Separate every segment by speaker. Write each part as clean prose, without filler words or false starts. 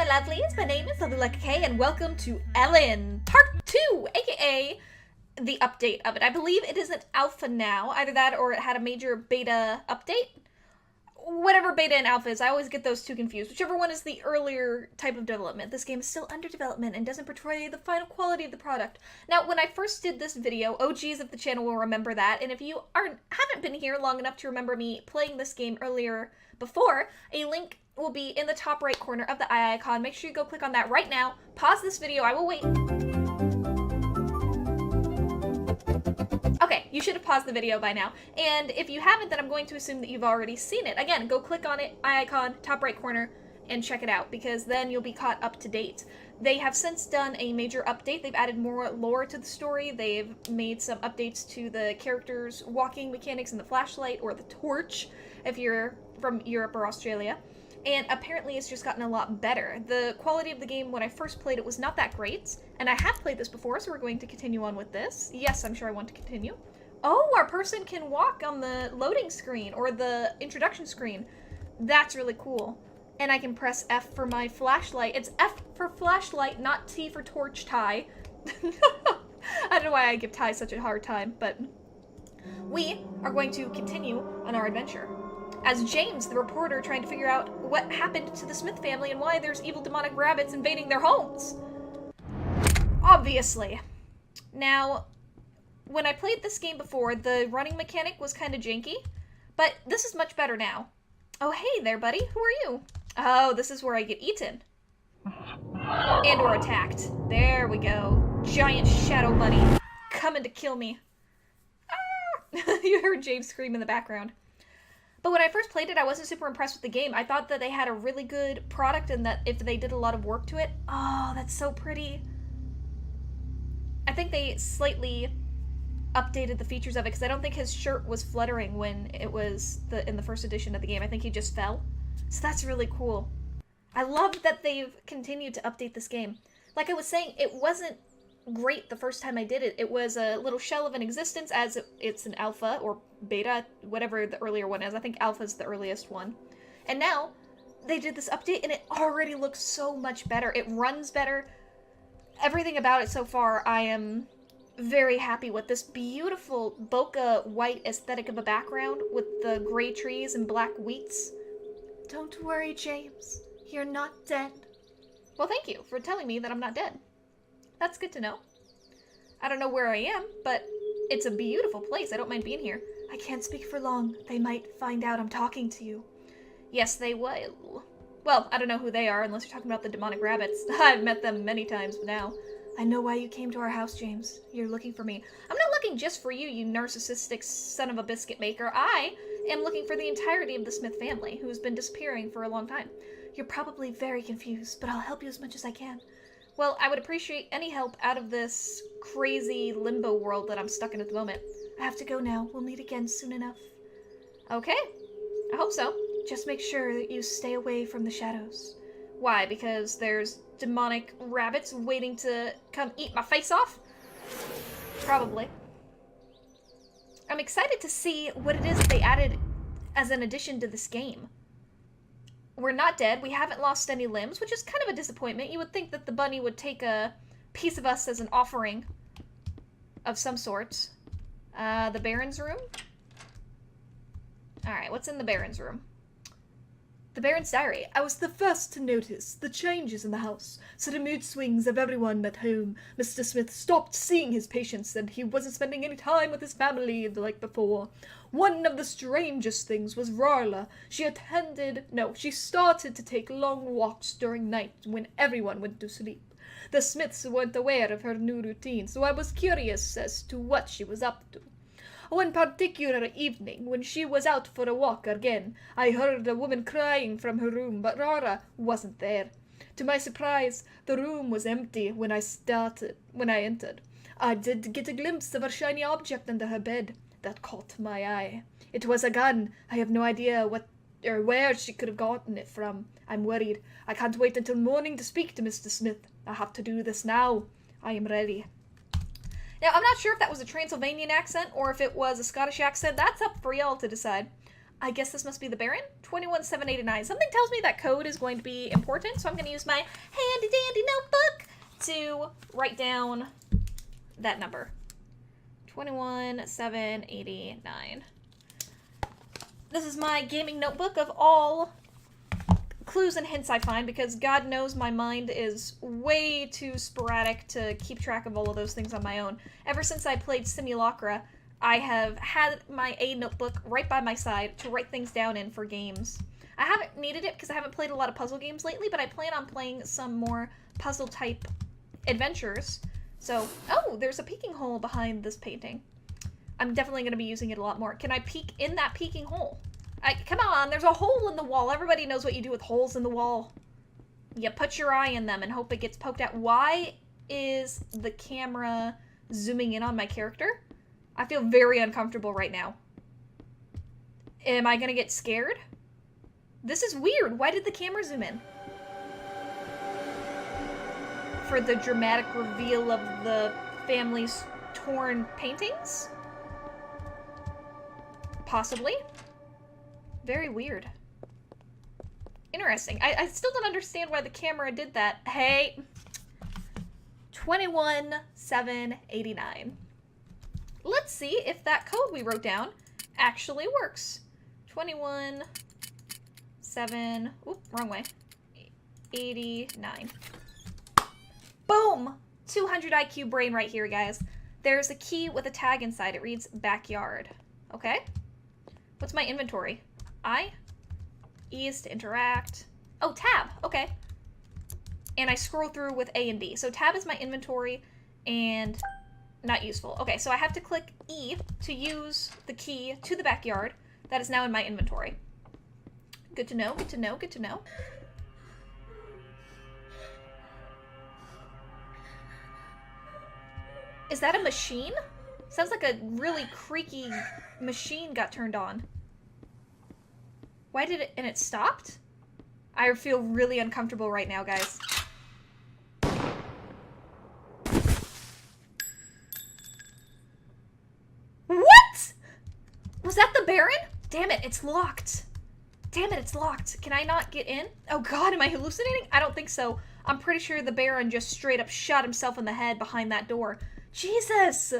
Speaker 1: lovelies, my name is Leckakay, and welcome to Ellen, Part 2, aka the update of it. I believe it is an alpha now, either that or it had a major beta update. Whatever beta and alpha is, I always get those two confused. Whichever one is the earlier type of development. This game is still under development and doesn't portray the final quality of the product. Now, when I first did this video, OGs of the channel will remember that, and if you haven't been here long enough to remember me playing this game earlier before, a link will be in the top right corner of the eye icon. Make sure you go click on that right now. Pause this video, I will wait. Okay, you should have paused the video by now. And if you haven't, then I'm going to assume that you've already seen it. Again, go click on it, eye icon, top right corner, and check it out, because then you'll be caught up to date. They have since done a major update. They've added more lore to the story. They've made some updates to the characters' walking mechanics and the flashlight, or the torch, if you're from Europe or Australia. And apparently it's just gotten a lot better. The quality of the game when I first played it was not that great, and I have played this before, so we're going to continue on with this. Yes, I'm sure I want to continue. Oh, our person can walk on the loading screen, or the introduction screen. That's really cool. And I can press F for my flashlight. It's F for flashlight, not T for torch tie. I don't know why I give Ty such a hard time, but we are going to continue on our adventure as James, the reporter, trying to figure out what happened to the Smith family and why there's evil demonic rabbits invading their homes. Obviously. Now, when I played this game before, the running mechanic was kind of janky, but this is much better now. Oh, hey there, buddy. Who are you? Oh, this is where I get eaten. And or attacked. There we go. Giant shadow bunny coming to kill me. Ah! You heard James scream in the background. But when I first played it, I wasn't super impressed with the game. I thought that they had a really good product and that if they did a lot of work to it... Oh, that's so pretty. I think they slightly updated the features of it, because I don't think his shirt was fluttering when it was in the first edition of the game. I think he just fell. So that's really cool. I love that they've continued to update this game. Like I was saying, it wasn't great the first time I did it. It was a little shell of an existence, as it's an alpha or beta, whatever the earlier one is. I think alpha's the earliest one. And now they did this update and it already looks so much better. It runs better. Everything about it so far, I am very happy with. This beautiful bokeh white aesthetic of a background with the gray trees and black wheats. Don't worry, James. You're not dead. Well, thank you for telling me that I'm not dead. That's good to know. I don't know where I am, but it's a beautiful place. I don't mind being here. I can't speak for long. They might find out I'm talking to you. Yes, they will. Well, I don't know who they are, unless you're talking about the demonic rabbits. I've met them many times now. I know why you came to our house, James. You're looking for me. I'm not looking just for you, you narcissistic son of a biscuit maker. I am looking for the entirety of the Smith family, who's been disappearing for a long time. You're probably very confused, but I'll help you as much as I can. Well, I would appreciate any help out of this crazy limbo world that I'm stuck in at the moment. I have to go now. We'll meet again soon enough. Okay. I hope so. Just make sure that you stay away from the shadows. Why? Because there's demonic rabbits waiting to come eat my face off? Probably. I'm excited to see what it is that they added as an addition to this game. We're not dead. We haven't lost any limbs, which is kind of a disappointment. You would think that the bunny would take a piece of us as an offering of some sort. The Baron's room? Alright, what's in the Baron's room? The Baron's diary. I was the first to notice the changes in the house. Sudden mood swings of everyone at home. Mr. Smith stopped seeing his patients and he wasn't spending any time with his family like before. One of the strangest things was Rarla. She started to take long walks during night when everyone went to sleep. The Smiths weren't aware of her new routine, so I was curious as to what she was up to. One particular evening, when she was out for a walk again, I heard a woman crying from her room, but Rara wasn't there. To my surprise, the room was empty when I entered. I did get a glimpse of a shiny object under her bed. That caught my eye. It was a gun. I have no idea where she could have gotten it from. I'm worried. I can't wait until morning to speak to Mr. Smith. I have to do this now. I am ready. Now, I'm not sure if that was a Transylvanian accent or if it was a Scottish accent. That's up for y'all to decide. I guess this must be the Baron? 21789. Something tells me that code is going to be important, so I'm going to use my handy dandy notebook to write down that number. 21789. This is my gaming notebook of all clues and hints I find, because God knows my mind is way too sporadic to keep track of all of those things on my own. Ever since I played Simulacra, I have had my A notebook right by my side to write things down in for games. I haven't needed it because I haven't played a lot of puzzle games lately, but I plan on playing some more puzzle-type adventures. So, oh, there's a peeking hole behind this painting. I'm definitely going to be using it a lot more. Can I peek in that peeking hole? Come on, there's a hole in the wall. Everybody knows what you do with holes in the wall. You put your eye in them and hope it gets poked out. Why is the camera zooming in on my character? I feel very uncomfortable right now. Am I gonna get scared? This is weird. Why did the camera zoom in? For the dramatic reveal of the family's torn paintings? Possibly. Very weird. Interesting. I still don't understand why the camera did that. Hey. 21789. Let's see if that code we wrote down actually works. 217... Oop, wrong way. 89. Boom! 200 IQ brain right here, guys. There's a key with a tag inside. It reads backyard. Okay. What's my inventory? I? E is to interact. Oh, tab. Okay. And I scroll through with A and D. So tab is my inventory and not useful. Okay, so I have to click E to use the key to the backyard. That is now in my inventory. Good to know, good to know, good to know. Is that a machine? Sounds like a really creaky machine got turned on. Why did it... and it stopped? I feel really uncomfortable right now, guys. What?! Was that the Baron? Damn it, it's locked. Damn it, it's locked. Can I not get in? Oh god, am I hallucinating? I don't think so. I'm pretty sure the Baron just straight up shot himself in the head behind that door. Jesus!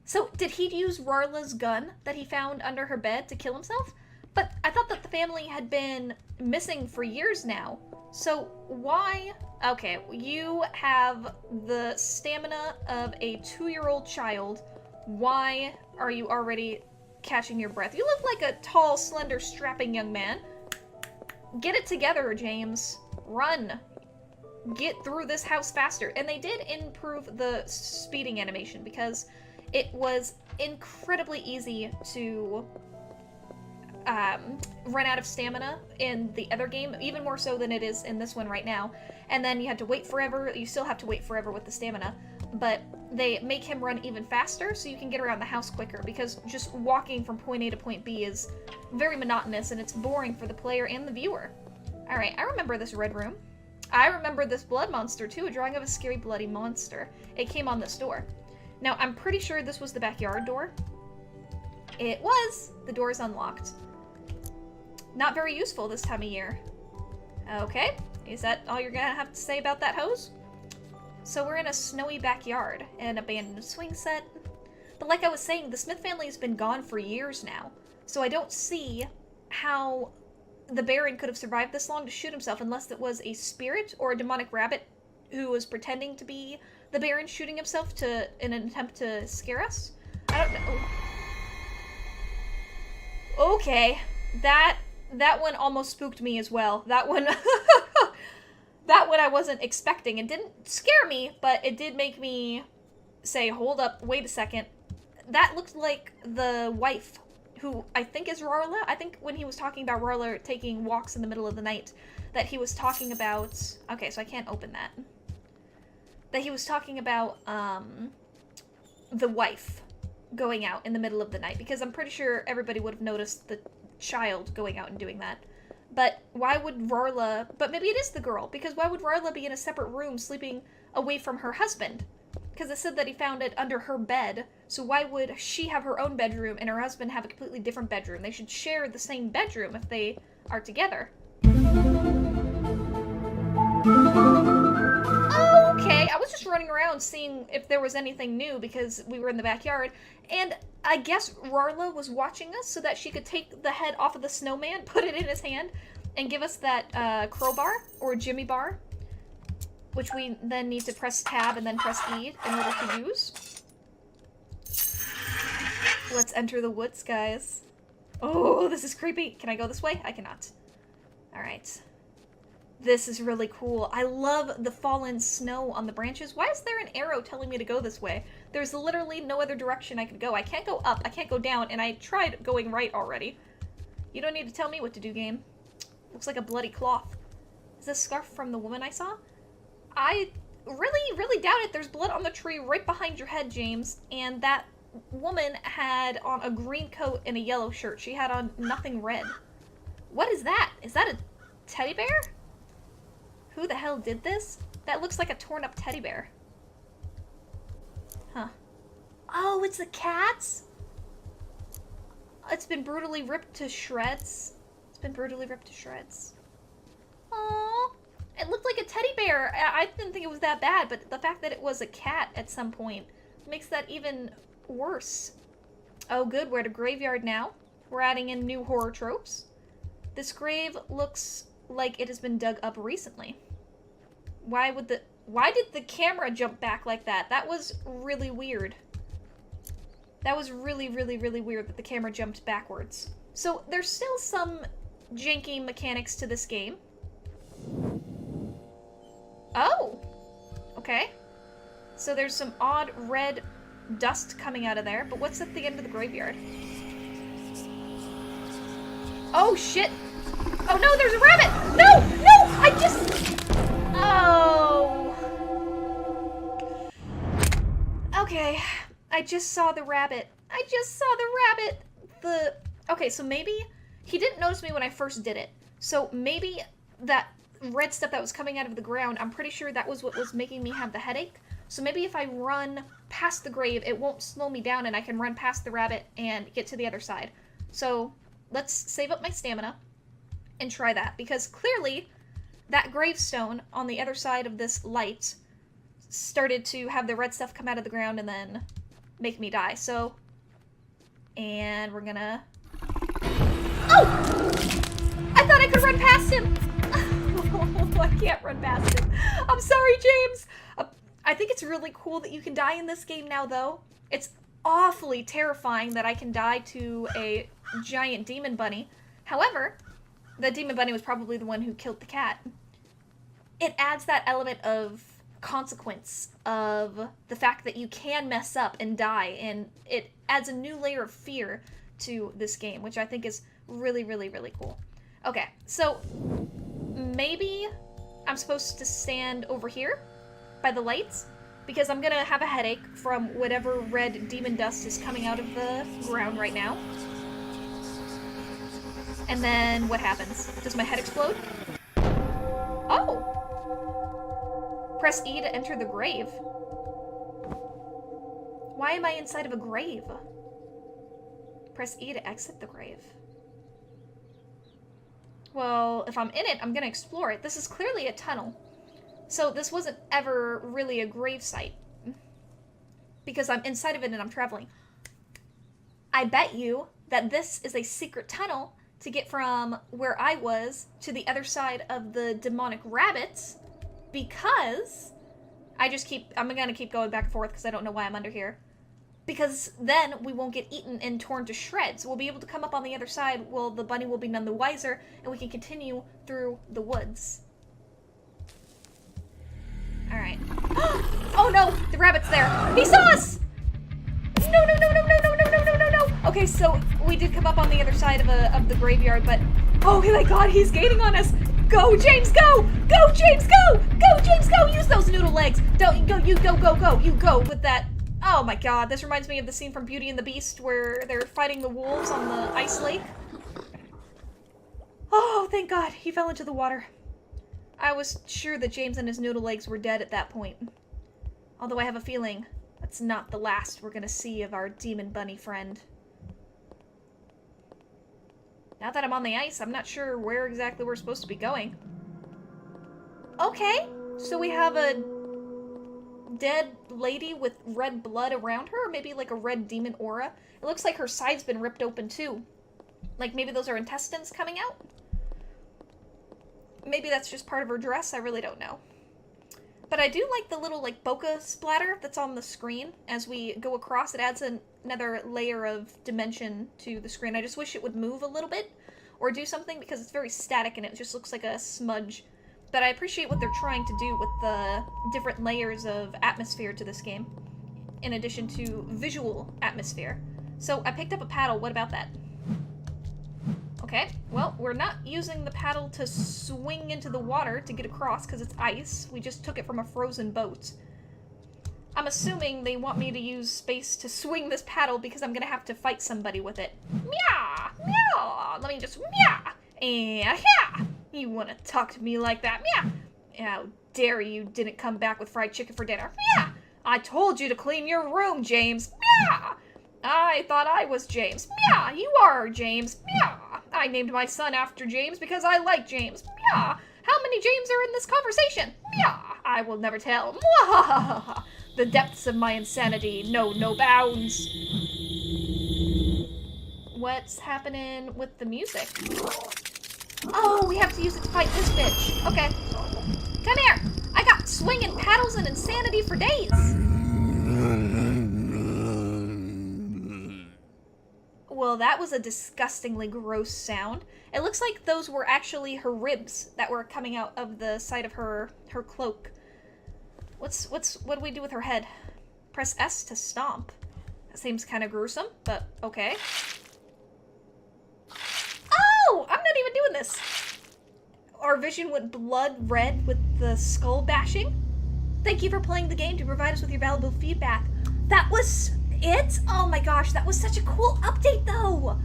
Speaker 1: So, did he use Rarla's gun that he found under her bed to kill himself? But I thought that the family had been missing for years now. So why... Okay, you have the stamina of a 2-year-old child. Why are you already catching your breath? You look like a tall, slender, strapping young man. Get it together, James. Run. Get through this house faster. And they did improve the speeding animation because it was incredibly easy to... run out of stamina in the other game, even more so than it is in this one right now. And then you had to wait forever. You still have to wait forever with the stamina, but they make him run even faster so you can get around the house quicker, because just walking from point A to point B is very monotonous and it's boring for the player and the viewer. Alright, I remember this red room. I remember this blood monster too, a drawing of a scary bloody monster. It came on this door. Now, I'm pretty sure this was the backyard door. It was! The door is unlocked. Not very useful this time of year. Okay, is that all you're gonna have to say about that hose? So we're in a snowy backyard, an abandoned swing set. But like I was saying, the Smith family has been gone for years now. So I don't see how the Baron could have survived this long to shoot himself unless it was a spirit or a demonic rabbit who was pretending to be the Baron shooting himself in an attempt to scare us. I don't know. Okay, that one almost spooked me as well. That one, that one I wasn't expecting. It didn't scare me, but it did make me say, hold up, wait a second. That looked like the wife, who I think is Rarla. I think when he was talking about Rarla taking walks in the middle of the night, that he was talking about... Okay, so I can't open that. That he was talking about, the wife going out in the middle of the night, because I'm pretty sure everybody would have noticed the child going out and doing that. But why would Rarla... But maybe it is the girl, because why would Rarla be in a separate room sleeping away from her husband? Because it said that he found it under her bed. So why would she have her own bedroom and her husband have a completely different bedroom? They should share the same bedroom if they are together. Okay, I was just running around seeing if there was anything new because we were in the backyard. And I guess Rarla was watching us so that she could take the head off of the snowman, put it in his hand, and give us that crowbar or Jimmy bar, which we then need to press tab and then press E in order to use. Let's enter the woods, guys. Oh, this is creepy. Can I go this way? I cannot. Alright. This is really cool. I love the fallen snow on the branches. Why is there an arrow telling me to go this way? There's literally no other direction I could go. I can't go up, I can't go down, and I tried going right already. You don't need to tell me what to do, game. Looks like a bloody cloth. Is this scarf from the woman I saw? I really doubt it. There's blood on the tree right behind your head, James. And that woman had on a green coat and a yellow shirt. She had on nothing red. What is that? Is that a teddy bear? Who the hell did this? That looks like a torn up teddy bear. Huh. Oh, it's the cat's? It's been brutally ripped to shreds. It's been brutally ripped to shreds. Aww. It looked like a teddy bear. I didn't think it was that bad, but the fact that it was a cat at some point makes that even worse. Oh good, we're at a graveyard now. We're adding in new horror tropes. This grave looks like it has been dug up recently. Why did the camera jump back like that? That was really weird. That was really weird that the camera jumped backwards. So there's still some janky mechanics to this game. Oh! Okay. So there's some odd red dust coming out of there, but what's at the end of the graveyard? Oh shit! Oh no, there's a rabbit! No! No! I just... Oh... Okay. I just saw the rabbit. I just saw the rabbit! Okay, so maybe... He didn't notice me when I first did it. So maybe that red stuff that was coming out of the ground, I'm pretty sure that was what was making me have the headache. So maybe if I run past the grave, it won't slow me down and I can run past the rabbit and get to the other side. So let's save up my stamina and try that, because clearly that gravestone on the other side of this light started to have the red stuff come out of the ground and then make me die. So, and we're gonna... Oh! I thought I could run past him! I can't run past him. I'm sorry, James! I think it's really cool that you can die in this game now, though. It's awfully terrifying that I can die to a giant demon bunny. However, the demon bunny was probably the one who killed the cat. It adds that element of consequence, of the fact that you can mess up and die, and it adds a new layer of fear to this game, which I think is really cool. Okay, so maybe I'm supposed to stand over here by the lights, because I'm gonna have a headache from whatever red demon dust is coming out of the ground right now. And then what happens? Does my head explode? Oh! Press E to enter the grave. Why am I inside of a grave? Press E to exit the grave. Well, if I'm in it, I'm gonna explore it. This is clearly a tunnel. So this wasn't ever really a grave site, because I'm inside of it and I'm traveling. I bet you that this is a secret tunnel to get from where I was to the other side of the demonic rabbits, because I'm gonna keep going back and forth because I don't know why I'm under here. Because then we won't get eaten and torn to shreds. We'll be able to come up on the other side. Well, the bunny will be none the wiser, and we can continue through the woods. Alright. Oh no! The rabbit's there! He saw us! No! Okay, so we did come up on the other side of the graveyard, but... Oh my god, he's gaining on us! Go, James, go! Go, James, go! Go, James, go! Use those noodle legs! Don't go, you go! You go with that... Oh my god, this reminds me of the scene from Beauty and the Beast where they're fighting the wolves on the ice lake. Oh, thank god, he fell into the water. I was sure that James and his noodle legs were dead at that point. Although I have a feeling that's not the last we're gonna see of our demon bunny friend. Now that I'm on the ice, I'm not sure where exactly we're supposed to be going. Okay, so we have a dead lady with red blood around her, or maybe like a red demon aura. It looks like her side's been ripped open too. Like maybe those are intestines coming out? Maybe that's just part of her dress, I really don't know. But I do like the little like bokeh splatter that's on the screen as we go across. It adds another layer of dimension to the screen. I just wish it would move a little bit or do something because it's very static and it just looks like a smudge. But I appreciate what they're trying to do with the different layers of atmosphere to this game, in addition to visual atmosphere. So I picked up a paddle. What about that? Okay, well, we're not using the paddle to swing into the water to get across because it's ice. We just took it from a frozen boat. I'm assuming they want me to use space to swing this paddle because I'm gonna have to fight somebody with it. Meow! Meow! Let me just meow! And yeah! You wanna talk to me like that? Meow! How dare you didn't come back with fried chicken for dinner? Meow! I told you to clean your room, James! Meow! I thought I was James. Meow! You are James. Meow! I named my son after James because I like James. Meow! How many James are in this conversation? Meow! I will never tell. Mwahaha! The depths of my insanity know no bounds. What's happening with the music? Oh, we have to use it to fight this bitch. Okay. Come here. I got swinging paddles and insanity for days. Well, that was a disgustingly gross sound. It looks like those were actually her ribs that were coming out of the side of her cloak. What do we do with her head? Press S to stomp. That seems kind of gruesome, but okay. Oh! I'm not even doing this! Our vision went blood red with the skull bashing. Thank you for playing the game to provide us with your valuable feedback. That was it? Oh my gosh, that was such a cool update though!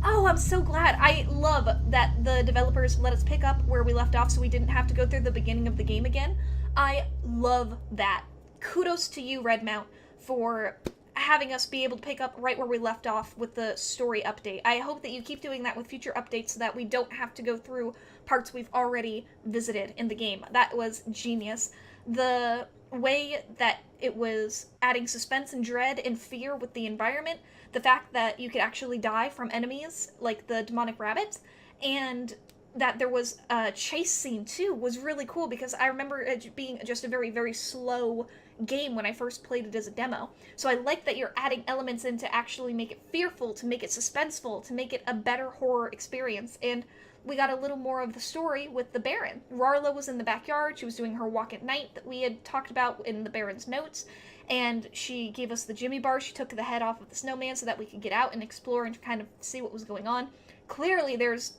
Speaker 1: Oh, I'm so glad. I love that the developers let us pick up where we left off so we didn't have to go through the beginning of the game again. I love that. Kudos to you, Redmount, for having us be able to pick up right where we left off with the story update. I hope that you keep doing that with future updates so that we don't have to go through parts we've already visited in the game. That was genius. The way that it was adding suspense and dread and fear with the environment, the fact that you could actually die from enemies like the demonic rabbits, and that there was a chase scene too was really cool because I remember it being just a very, very slow game when I first played it as a demo. So I like that you're adding elements in to actually make it fearful, to make it suspenseful, to make it a better horror experience. And we got a little more of the story with the Baron. Rarla was in the backyard. She was doing her walk at night that we had talked about in the Baron's notes. And she gave us the Jimmy bar. She took the head off of the snowman so that we could get out and explore and kind of see what was going on. Clearly there's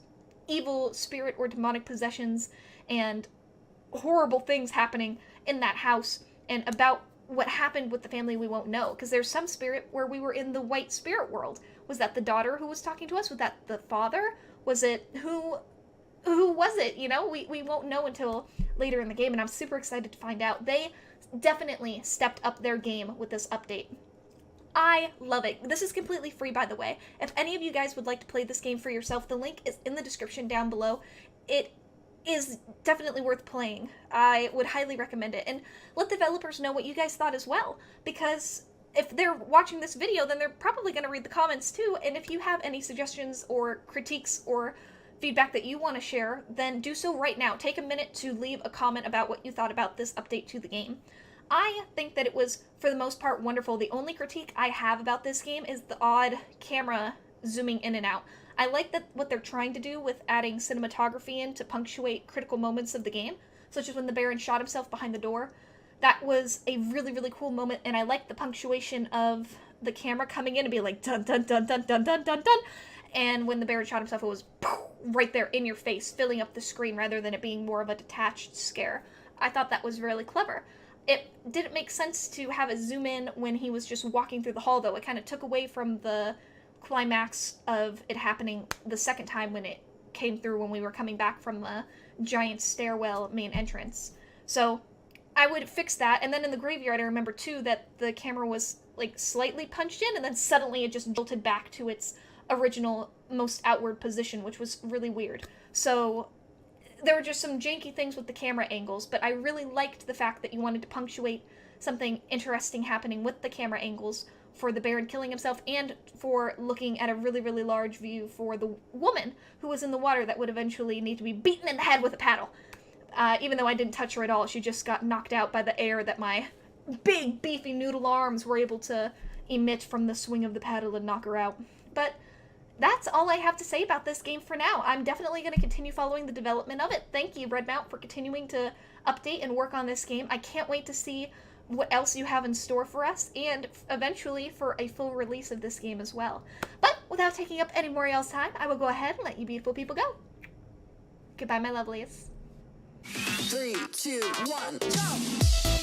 Speaker 1: evil spirit or demonic possessions and horrible things happening in that house, and about what happened with the family we won't know, because there's some spirit where we were in the white spirit world. Was that the daughter who was talking to us? Was that the father? Was it who was it? You know, we won't know until later in the game, and I'm super excited to find out. They definitely stepped up their game with this update. I love it. This is completely free, by the way. If any of you guys would like to play this game for yourself, the link is in the description down below. It is definitely worth playing. I would highly recommend it. And let developers know what you guys thought as well, because if they're watching this video, then they're probably going to read the comments too, and if you have any suggestions or critiques or feedback that you want to share, then do so right now. Take a minute to leave a comment about what you thought about this update to the game. I think that it was, for the most part, wonderful. The only critique I have about this game is the odd camera zooming in and out. I like that what they're trying to do with adding cinematography in to punctuate critical moments of the game, such as when the Baron shot himself behind the door. That was a really, really cool moment, and I like the punctuation of the camera coming in and be like, dun dun dun dun dun dun dun dun, and when the Baron shot himself, it was right there in your face, filling up the screen, rather than it being more of a detached scare. I thought that was really clever. It didn't make sense to have it zoom in when he was just walking through the hall, though. It kind of took away from the climax of it happening the second time when it came through when we were coming back from the giant stairwell main entrance. So I would fix that, and then in the graveyard I remember too that the camera was like slightly punched in, and then suddenly it just jolted back to its original most outward position, which was really weird. So there were just some janky things with the camera angles, but I really liked the fact that you wanted to punctuate something interesting happening with the camera angles for the Baron killing himself, and for looking at a really, really large view for the woman who was in the water that would eventually need to be beaten in the head with a paddle. Even though I didn't touch her at all, she just got knocked out by the air that my big, beefy noodle arms were able to emit from the swing of the paddle and knock her out. But that's all I have to say about this game for now. I'm definitely going to continue following the development of it. Thank you, Redmount, for continuing to update and work on this game. I can't wait to see what else you have in store for us, and eventually for a full release of this game as well. But without taking up any more of y'all's time, I will go ahead and let you beautiful people go. Goodbye, my lovelies.
Speaker 2: 3, 2, 1, go!